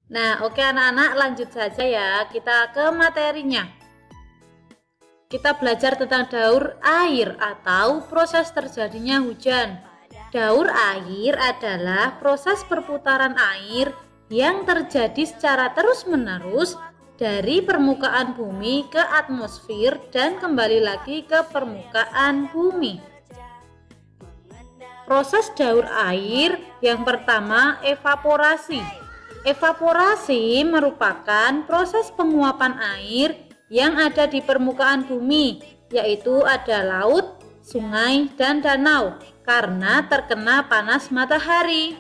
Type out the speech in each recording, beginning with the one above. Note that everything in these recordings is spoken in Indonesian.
Nah, oke anak-anak, lanjut saja ya. Kita ke materinya. Kita belajar tentang daur air atau proses terjadinya hujan. Daur air adalah proses perputaran air yang terjadi secara terus-menerus dari permukaan bumi ke atmosfer dan kembali lagi ke permukaan bumi. Proses daur air yang pertama, evaporasi. Evaporasi merupakan proses penguapan air yang ada di permukaan bumi, yaitu ada laut, sungai, dan danau karena terkena panas matahari.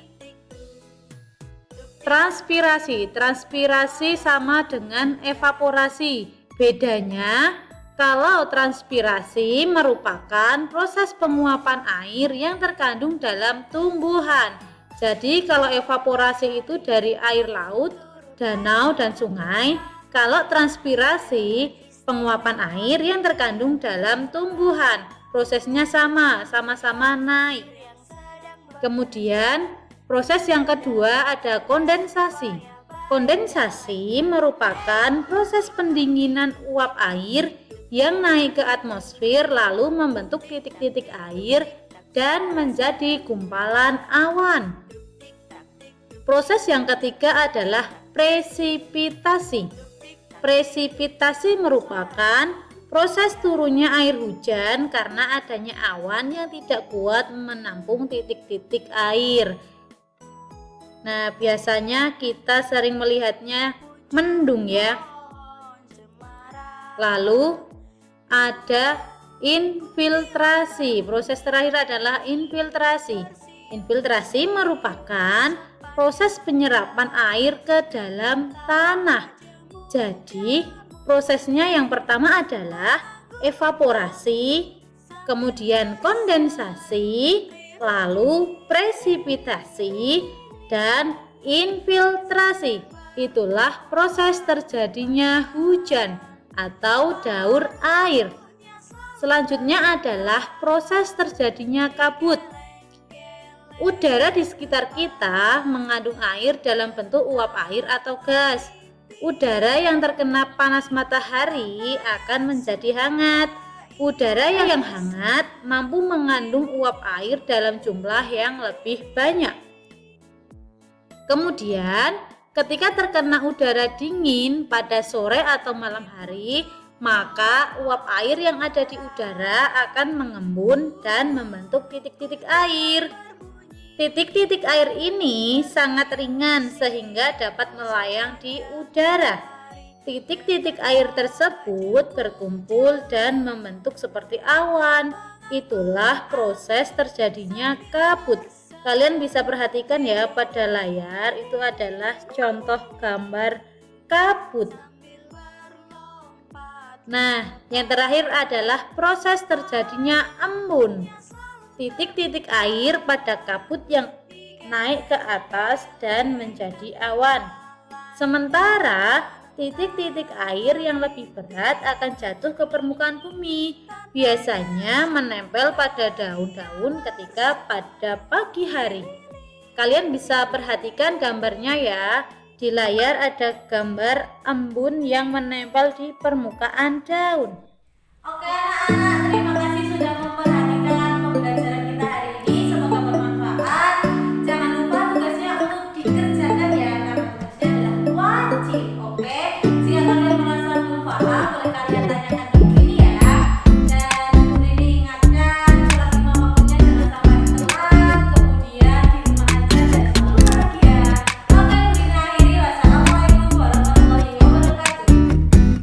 Transpirasi. Transpirasi sama dengan evaporasi. Bedanya, kalau transpirasi merupakan proses penguapan air yang terkandung dalam tumbuhan. Jadi kalau evaporasi itu dari air laut, danau, dan sungai. Kalau transpirasi, penguapan air yang terkandung dalam tumbuhan. Prosesnya sama-sama naik. Kemudian proses yang kedua ada kondensasi. Kondensasi merupakan proses pendinginan uap air yang naik ke atmosfer lalu membentuk titik-titik air dan menjadi gumpalan awan. Proses yang ketiga adalah presipitasi. Presipitasi merupakan proses turunnya air hujan karena adanya awan yang tidak kuat menampung titik-titik air. Nah, biasanya kita sering melihatnya mendung ya. Lalu ada infiltrasi. Proses terakhir adalah infiltrasi. Infiltrasi merupakan proses penyerapan air ke dalam tanah. Jadi, prosesnya yang pertama adalah evaporasi, kemudian kondensasi, lalu presipitasi, dan infiltrasi. Itulah proses terjadinya hujan atau daur air. Selanjutnya adalah proses terjadinya kabut. Udara di sekitar kita mengandung air dalam bentuk uap air atau gas. Udara yang terkena panas matahari akan menjadi hangat. Udara yang hangat mampu mengandung uap air dalam jumlah yang lebih banyak. Kemudian, ketika terkena udara dingin pada sore atau malam hari, maka uap air yang ada di udara akan mengembun dan membentuk titik-titik air. Titik-titik air ini sangat ringan sehingga dapat melayang di udara. Titik-titik air tersebut berkumpul dan membentuk seperti awan. Itulah proses terjadinya kabut. Kalian bisa perhatikan ya pada layar, itu adalah contoh gambar kabut. Nah, yang terakhir adalah proses terjadinya embun. Titik-titik air pada kabut yang naik ke atas dan menjadi awan. Sementara titik-titik air yang lebih berat akan jatuh ke permukaan bumi. Biasanya menempel pada daun-daun ketika pada pagi hari. Kalian bisa perhatikan gambarnya ya. Di layar ada gambar embun yang menempel di permukaan daun. Oke anak-anak.